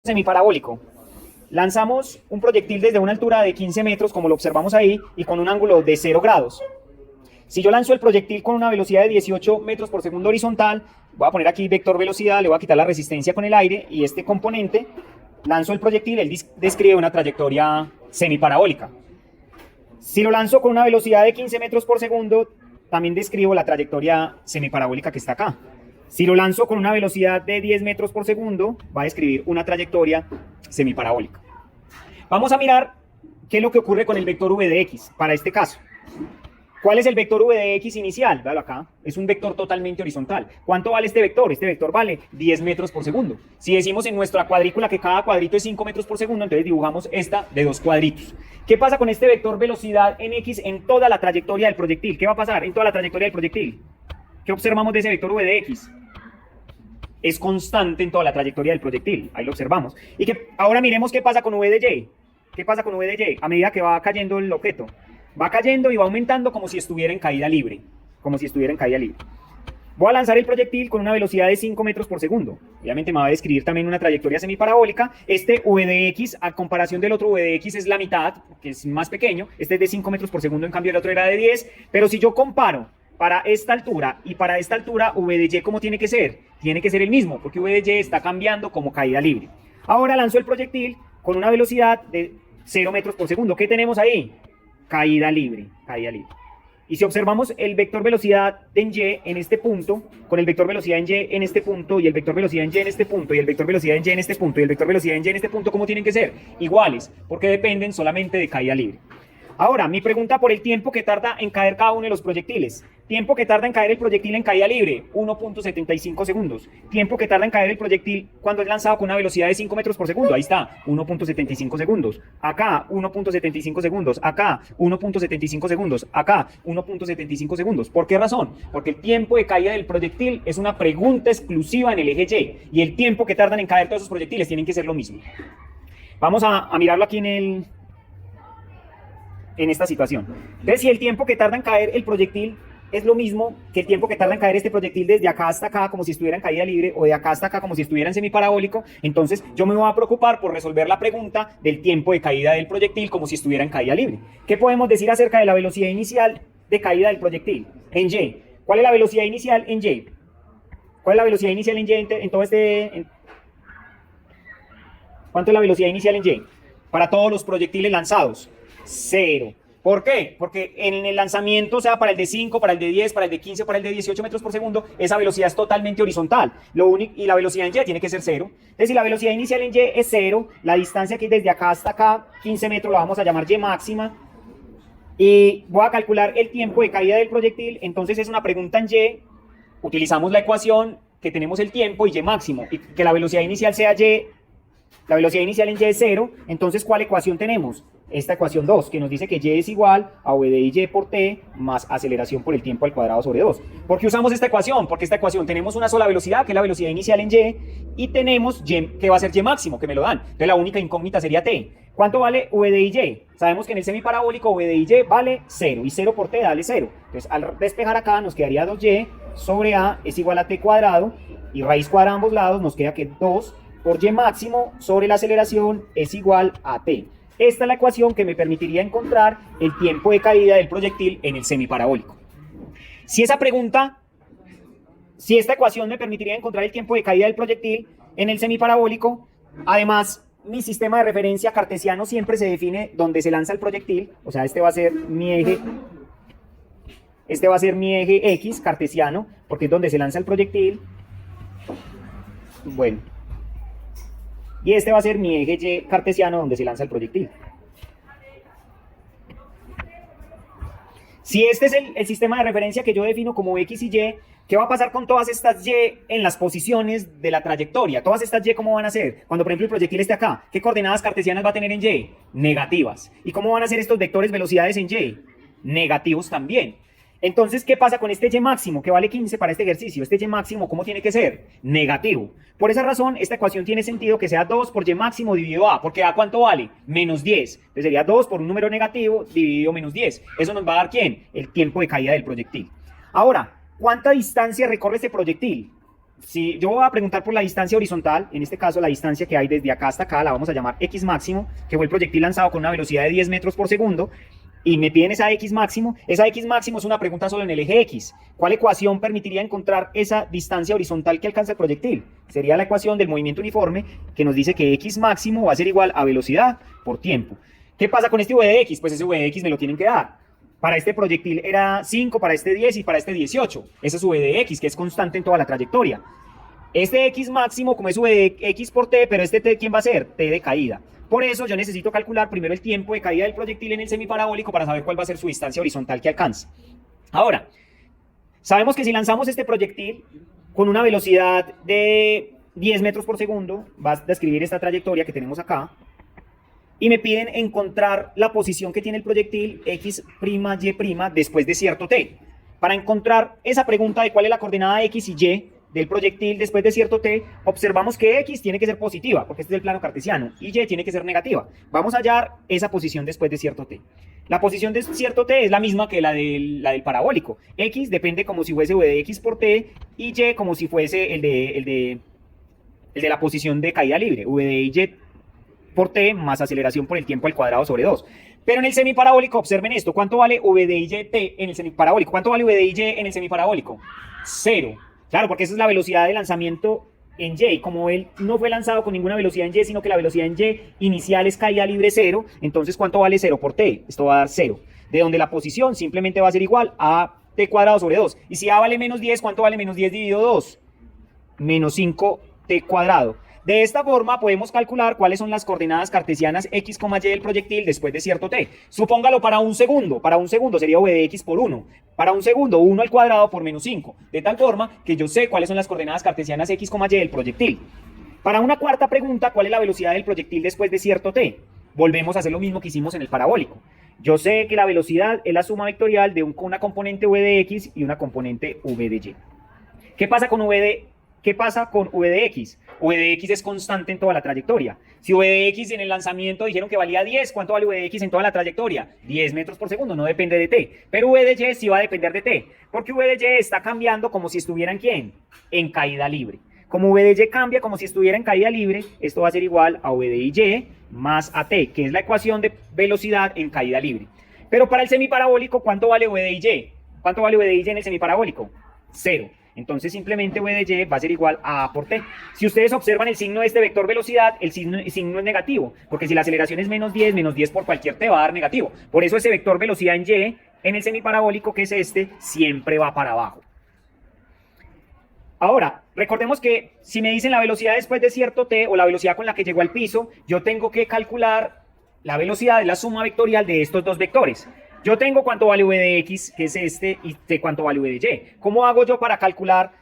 Semiparabólico. Lanzamos un proyectil desde una altura de 15 metros, como lo observamos ahí, y con un ángulo de 0 grados. Si yo lanzo el proyectil con una velocidad de 18 metros por segundo horizontal, voy a poner aquí vector velocidad, le voy a quitar la resistencia con el aire, y este componente, lanzo el proyectil, él describe una trayectoria semiparabólica. Si lo lanzo con una velocidad de 15 metros por segundo, también describo la trayectoria semiparabólica que está acá. Si lo lanzo con una velocidad de 10 metros por segundo, va a describir una trayectoria semiparabólica. Vamos a mirar qué es lo que ocurre con el vector v de x para este caso. ¿Cuál es el vector v de x inicial? Véalo acá, es un vector totalmente horizontal. ¿Cuánto vale este vector? Este vector vale 10 metros por segundo. Si decimos en nuestra cuadrícula que cada cuadrito es 5 metros por segundo, entonces dibujamos esta de 2 cuadritos. ¿Qué pasa con este vector velocidad en x en toda la trayectoria del proyectil? ¿Qué va a pasar en toda la trayectoria del proyectil? ¿Qué observamos de ese vector v de x? Es constante en toda la trayectoria del proyectil, ahí lo observamos. Y que ahora miremos qué pasa con v de y. ¿Qué pasa con v de y? A medida que va cayendo el objeto. Va cayendo y va aumentando como si estuviera en caída libre. Como si estuviera en caída libre. Voy a lanzar el proyectil con una velocidad de 5 metros por segundo. Obviamente me va a describir también una trayectoria semiparabólica. Este v de x, a comparación del otro v de x, es la mitad, que es más pequeño. Este es de 5 metros por segundo, en cambio el otro era de 10. Pero si yo comparo para esta altura y para esta altura, v de y, ¿cómo tiene que ser? Tiene que ser el mismo, porque v de y está cambiando como caída libre. Ahora lanzo el proyectil con una velocidad de 0 metros por segundo. ¿Qué tenemos ahí? Caída libre, caída libre. Y si observamos el vector velocidad en y en este punto, con el vector velocidad en y en este punto, y el vector velocidad en y en este punto, y el vector velocidad en y en este punto, y el vector velocidad en y en este punto, ¿cómo tienen que ser? Iguales, porque dependen solamente de caída libre. Ahora, mi pregunta por el tiempo que tarda en caer cada uno de los proyectiles. Tiempo que tarda en caer el proyectil en caída libre, 1.75 segundos. Tiempo que tarda en caer el proyectil cuando es lanzado con una velocidad de 5 metros por segundo. Ahí está, 1.75 segundos. Acá, 1.75 segundos. Acá, 1.75 segundos. Acá, 1.75 segundos. ¿Por qué razón? Porque el tiempo de caída del proyectil es una pregunta exclusiva en el eje Y. Y el tiempo que tardan en caer todos esos proyectiles tienen que ser lo mismo. Vamos a mirarlo aquí en esta situación. Entonces, si el tiempo que tarda en caer el proyectil es lo mismo que el tiempo que tarda en caer este proyectil desde acá hasta acá como si estuviera en caída libre, o de acá hasta acá como si estuviera en semiparabólico, entonces yo me voy a preocupar por resolver la pregunta del tiempo de caída del proyectil como si estuviera en caída libre. ¿Qué podemos decir acerca de la velocidad inicial de caída del proyectil en y? ¿Cuál es la velocidad inicial en y? ¿Cuál es la velocidad inicial en y en todo este... ¿Cuánto es la velocidad inicial en y? Para todos los proyectiles lanzados. 0. ¿Por qué? Porque en el lanzamiento, o sea, para el de 5, para el de 10, para el de 15, para el de 18 metros por segundo, esa velocidad es totalmente horizontal. Y la velocidad en y tiene que ser 0. Entonces, si la velocidad inicial en y es 0, la distancia que desde acá hasta acá, 15 metros, la vamos a llamar y máxima. Y voy a calcular el tiempo de caída del proyectil. Entonces, es una pregunta en y. Utilizamos la ecuación que tenemos el tiempo y y máximo. Y que la velocidad inicial sea y. La velocidad inicial en y es 0. Entonces, ¿cuál ecuación tenemos? Esta ecuación 2, que nos dice que y es igual a v de y por t más aceleración por el tiempo al cuadrado sobre 2. ¿Por qué usamos esta ecuación? Porque esta ecuación tenemos una sola velocidad, que es la velocidad inicial en y tenemos y, que va a ser y máximo, que me lo dan. Entonces la única incógnita sería t. ¿Cuánto vale v de y? Sabemos que en el semiparabólico v de y vale 0, y 0 por t dale 0. Entonces al despejar acá nos quedaría 2y sobre a es igual a t cuadrado, y raíz cuadrada a ambos lados nos queda que 2 por y máximo sobre la aceleración es igual a t. Esta es la ecuación que me permitiría encontrar el tiempo de caída del proyectil en el semiparabólico. Si esta ecuación me permitiría encontrar el tiempo de caída del proyectil en el semiparabólico, además, mi sistema de referencia cartesiano siempre se define donde se lanza el proyectil, o sea, este va a ser mi eje X cartesiano, porque es donde se lanza el proyectil. Bueno. Y este va a ser mi eje Y cartesiano donde se lanza el proyectil. Si este es el sistema de referencia que yo defino como X y Y, ¿qué va a pasar con todas estas Y en las posiciones de la trayectoria? Todas estas Y, ¿cómo van a ser? Cuando, por ejemplo, el proyectil esté acá, ¿qué coordenadas cartesianas va a tener en Y? Negativas. ¿Y cómo van a ser estos vectores velocidades en Y? Negativos también. Entonces, ¿qué pasa con este y máximo que vale 15 para este ejercicio? Este y máximo, ¿cómo tiene que ser? Negativo. Por esa razón, esta ecuación tiene sentido que sea 2 por y máximo dividido a, porque a ¿cuánto vale? Menos 10. Entonces sería 2 por un número negativo dividido menos 10. Eso nos va a dar ¿quién? El tiempo de caída del proyectil. Ahora, ¿cuánta distancia recorre este proyectil? si yo voy a preguntar por la distancia horizontal, en este caso la distancia que hay desde acá hasta acá, la vamos a llamar X máximo, que fue el proyectil lanzado con una velocidad de 10 metros por segundo, y me piden esa X máximo es una pregunta solo en el eje X. ¿Cuál ecuación permitiría encontrar esa distancia horizontal que alcanza el proyectil? Sería la ecuación del movimiento uniforme, que nos dice que X máximo va a ser igual a velocidad por tiempo. ¿Qué pasa con este V de X? Pues ese V de X me lo tienen que dar. Para este proyectil era 5, para este 10 y para este 18. Ese es V de X, que es constante en toda la trayectoria. Este X máximo, como es V de X por T, pero este T, ¿quién va a ser? T de caída. Por eso yo necesito calcular primero el tiempo de caída del proyectil en el semiparabólico para saber cuál va a ser su distancia horizontal que alcanza. Ahora, sabemos que si lanzamos este proyectil con una velocidad de 10 metros por segundo, va a describir esta trayectoria que tenemos acá, y me piden encontrar la posición que tiene el proyectil X', Y' después de cierto T. Para encontrar esa pregunta de cuál es la coordenada X y Y del proyectil después de cierto T, observamos que X tiene que ser positiva, porque este es el plano cartesiano, y Y tiene que ser negativa. Vamos a hallar esa posición después de cierto T. La posición de cierto T es la misma que la del parabólico. X depende como si fuese V de X por T, y Y como si fuese el de la posición de caída libre, V de Y por T más aceleración por el tiempo al cuadrado sobre 2. Pero en el semiparabólico, observen esto, ¿cuánto vale V de YT en el semiparabólico? ¿Cuánto vale V de Y en el semiparabólico? 0. Claro, porque esa es la velocidad de lanzamiento en Y. Como él no fue lanzado con ninguna velocidad en Y, sino que la velocidad en Y inicial es caída libre 0, entonces ¿cuánto vale 0 por T? Esto va a dar 0. De donde la posición simplemente va a ser igual a T cuadrado sobre 2. Y si A vale menos 10, ¿cuánto vale menos 10 dividido 2? Menos 5T cuadrado. De esta forma podemos calcular cuáles son las coordenadas cartesianas X, Y del proyectil después de cierto T. Supóngalo para un segundo. Para un segundo sería V de X por 1. Para un segundo, 1 al cuadrado por menos 5. De tal forma que yo sé cuáles son las coordenadas cartesianas X, Y del proyectil. Para una cuarta pregunta, ¿cuál es la velocidad del proyectil después de cierto T? Volvemos a hacer lo mismo que hicimos en el parabólico. Yo sé que la velocidad es la suma vectorial de una componente V de X y una componente V de Y. ¿Qué pasa con V de X? V de X es constante en toda la trayectoria. Si V de X en el lanzamiento dijeron que valía 10, ¿cuánto vale V de X en toda la trayectoria? 10 metros por segundo, no depende de T. Pero V de Y sí va a depender de T, porque V de Y está cambiando como si estuviera en ¿quién? En caída libre. Como V de Y cambia como si estuviera en caída libre, esto va a ser igual a V de Y más a T, que es la ecuación de velocidad en caída libre. Pero para el semiparabólico, ¿cuánto vale V de Y? ¿Cuánto vale V de Y en el semiparabólico? 0. Entonces simplemente V de Y va a ser igual a A por T. Si ustedes observan el signo de este vector velocidad, el signo es negativo, porque si la aceleración es menos 10 por cualquier T va a dar negativo. Por eso ese vector velocidad en Y, en el semiparabólico que es este, siempre va para abajo. Ahora, recordemos que si me dicen la velocidad después de cierto T o la velocidad con la que llegó al piso, yo tengo que calcular la velocidad de la suma vectorial de estos dos vectores. Yo tengo cuánto vale V de X, que es este, y sé cuánto vale V de Y. ¿Cómo hago yo para calcular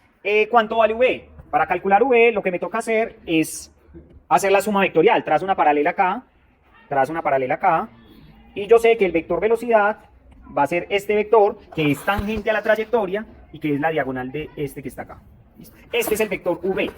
cuánto vale V? Para calcular V, lo que me toca hacer es hacer la suma vectorial. Trazo una paralela acá, y yo sé que el vector velocidad va a ser este vector, que es tangente a la trayectoria, y que es la diagonal de este que está acá. Este es el vector V.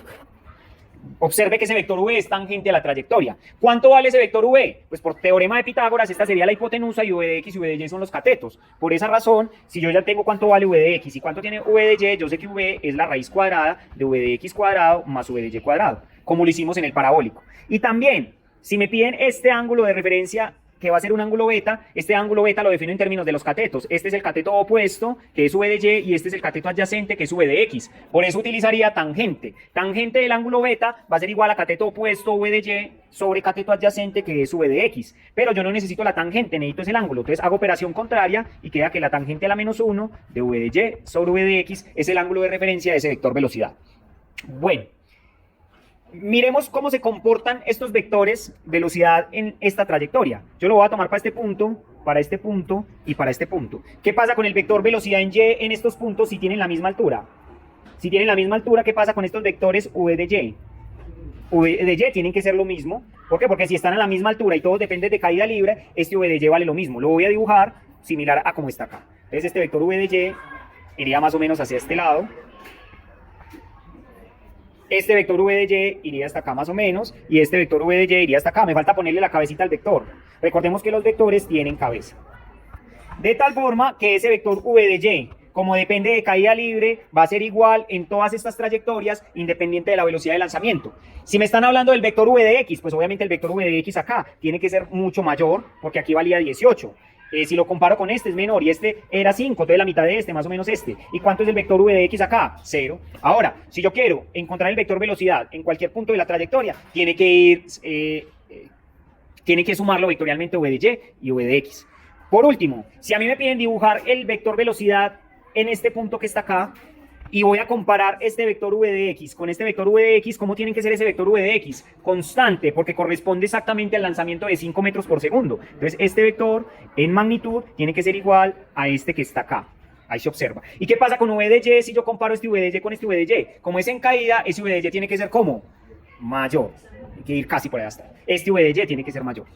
Observe que ese vector V es tangente a la trayectoria. ¿Cuánto vale ese vector V? Pues por teorema de Pitágoras, esta sería la hipotenusa y V de X y V de Y son los catetos. Por esa razón, si yo ya tengo cuánto vale V de X y cuánto tiene V de Y, yo sé que V es la raíz cuadrada de V de X cuadrado más V de Y cuadrado, como lo hicimos en el parabólico. Y también, si me piden este ángulo de referencia, que va a ser un ángulo beta, este ángulo beta lo defino en términos de los catetos. Este es el cateto opuesto, que es V de Y, y este es el cateto adyacente, que es V de X. Por eso utilizaría tangente. Tangente del ángulo beta va a ser igual a cateto opuesto, V de Y, sobre cateto adyacente, que es V de X. Pero yo no necesito la tangente, necesito es el ángulo. Entonces hago operación contraria y queda que la tangente a la menos 1 de V de Y sobre V de X es el ángulo de referencia de ese vector velocidad. Bueno. Miremos cómo se comportan estos vectores velocidad en esta trayectoria. Yo lo voy a tomar para este punto y para este punto. ¿Qué pasa con el vector velocidad en Y en estos puntos si tienen la misma altura? Si tienen la misma altura, ¿qué pasa con estos vectores V de Y? V de Y tienen que ser lo mismo. ¿Por qué? Porque si están a la misma altura y todos dependen de caída libre, este V de Y vale lo mismo. Lo voy a dibujar similar a como está acá. Entonces este vector V de Y iría más o menos hacia este lado. Este vector V de Y iría hasta acá más o menos, y este vector V de Y iría hasta acá. Me falta ponerle la cabecita al vector. Recordemos que los vectores tienen cabeza. De tal forma que ese vector V de Y, como depende de caída libre, va a ser igual en todas estas trayectorias, independiente de la velocidad de lanzamiento. Si me están hablando del vector v de x, pues obviamente el vector v de x acá tiene que ser mucho mayor, porque aquí valía 18. Si lo comparo con este es menor y este era 5, entonces la mitad de este, más o menos este. ¿Y cuánto es el vector v de x acá? 0. Ahora, si yo quiero encontrar el vector velocidad en cualquier punto de la trayectoria, tiene que sumarlo vectorialmente v de y y v de x. Por último, si a mí me piden dibujar el vector velocidad en este punto que está acá, y voy a comparar este vector v de x con este vector v de x, ¿cómo tiene que ser ese vector v de x? Constante, porque corresponde exactamente al lanzamiento de 5 metros por segundo. Entonces, este vector en magnitud tiene que ser igual a este que está acá. Ahí se observa. ¿Y qué pasa con v de y si yo comparo este v de y con este v de y? Como es en caída, ese v de y tiene que ser como mayor. Hay que ir casi por ahí hasta. Este v de y tiene que ser mayor.